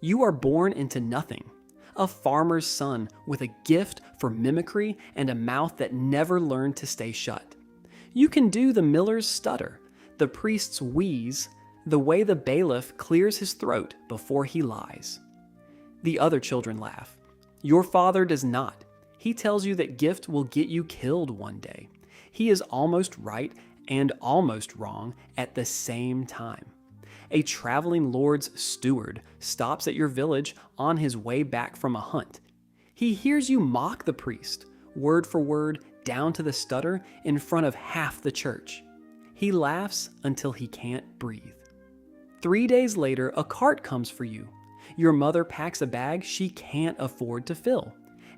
You are born into nothing. A farmer's son with a gift for mimicry and a mouth that never learned to stay shut. You can do the miller's stutter, the priest's wheeze, the way the bailiff clears his throat before he lies. The other children laugh. Your father does not. He tells you that gift will get you killed one day. He is almost right and almost wrong at the same time. A traveling lord's steward stops at your village on his way back from a hunt. He hears you mock the priest, word for word, down to the stutter, in front of half the church. He laughs until he can't breathe. 3 days later, a cart comes for you. Your mother packs a bag she can't afford to fill.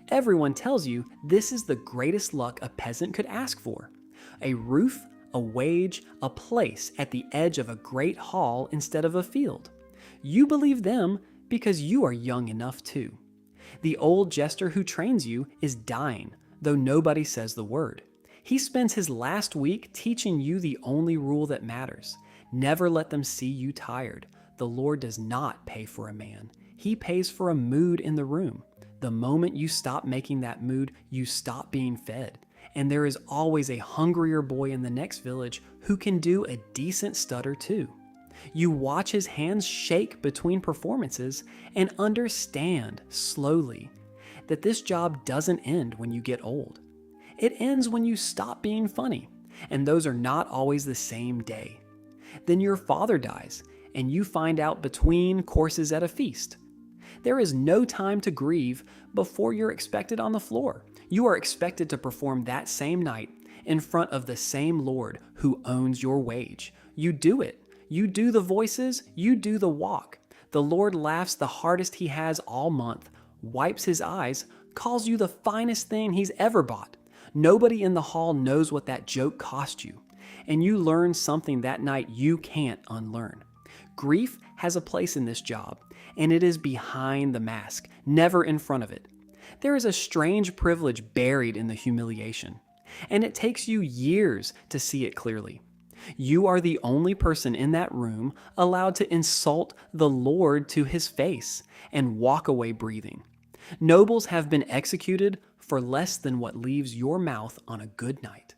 Everyone tells you this is the greatest luck a peasant could ask for. A roof, a wage, a place at the edge of a great hall instead of a field. You believe them because you are young enough too. The old jester who trains you is dying, though nobody says the word. He spends his last week teaching you the only rule that matters. Never let them see you tired. The Lord does not pay for a man. He pays for a mood in the room. The moment you stop making that mood, you stop being fed. And there is always a hungrier boy in the next village who can do a decent stutter too. You watch his hands shake between performances and understand slowly that this job doesn't end when you get old. It ends when you stop being funny, and those are not always the same day. Then your father dies, and you find out between courses at a feast. There is no time to grieve before you're expected on the floor. You are expected to perform that same night in front of the same Lord who owns your wage. You do it. You do the voices. You do the walk. The Lord laughs the hardest he has all month, wipes his eyes, calls you the finest thing he's ever bought. Nobody in the hall knows what that joke cost you, and you learn something that night you can't unlearn. Grief has a place in this job, and it is behind the mask, never in front of it. There is a strange privilege buried in the humiliation, and it takes you years to see it clearly. You are the only person in that room allowed to insult the Lord to his face and walk away breathing. Nobles have been executed for less than what leaves your mouth on a good night.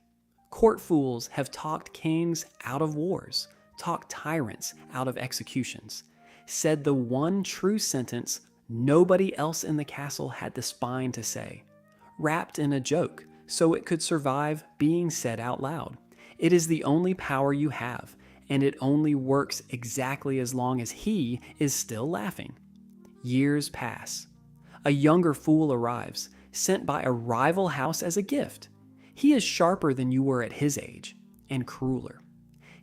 Court fools have talked kings out of wars, talked tyrants out of executions, said the one true sentence nobody else in the castle had the spine to say, wrapped in a joke so it could survive being said out loud. It is the only power you have, and it only works exactly as long as he is still laughing. Years pass. A younger fool arrives, sent by a rival house as a gift. He is sharper than you were at his age, and crueler.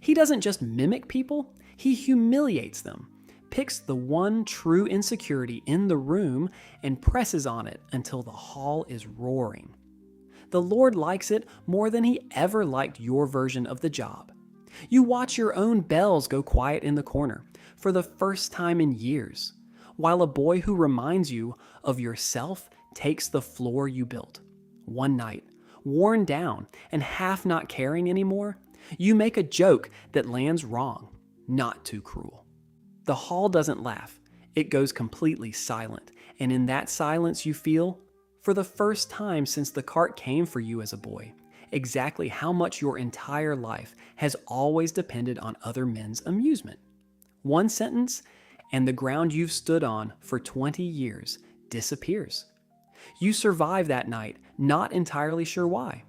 He doesn't just mimic people, he humiliates them, picks the one true insecurity in the room and presses on it until the hall is roaring. The Lord likes it more than he ever liked your version of the job. You watch your own bells go quiet in the corner for the first time in years, while a boy who reminds you of yourself takes the floor you built. One night, worn down and half not caring anymore, you make a joke that lands wrong, not too cruel. The hall doesn't laugh. It goes completely silent, and in that silence you feel, for the first time since the cart came for you as a boy, exactly how much your entire life has always depended on other men's amusement. One sentence, and the ground you've stood on for 20 years disappears. You survive that night, not entirely sure why.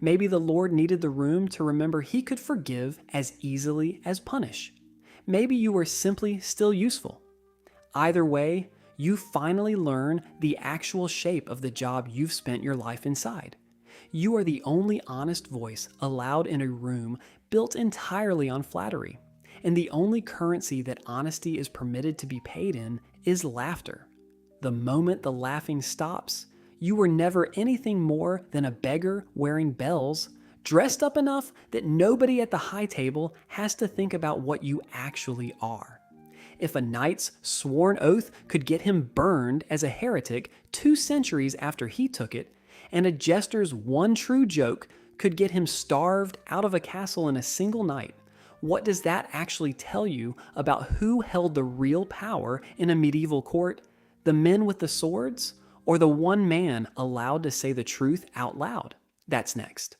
Maybe the Lord needed the room to remember he could forgive as easily as punish. Maybe you were simply still useful. Either way, you finally learn the actual shape of the job you've spent your life inside. You are the only honest voice allowed in a room built entirely on flattery, and the only currency that honesty is permitted to be paid in is laughter. The moment the laughing stops, you were never anything more than a beggar wearing bells, dressed up enough that nobody at the high table has to think about what you actually are. If a knight's sworn oath could get him burned as a heretic 2 centuries after he took it, and a jester's one true joke could get him starved out of a castle in a single night, What does that actually tell you about who held the real power in a medieval court? The men with the swords, or the one man allowed to say the truth out loud? That's next.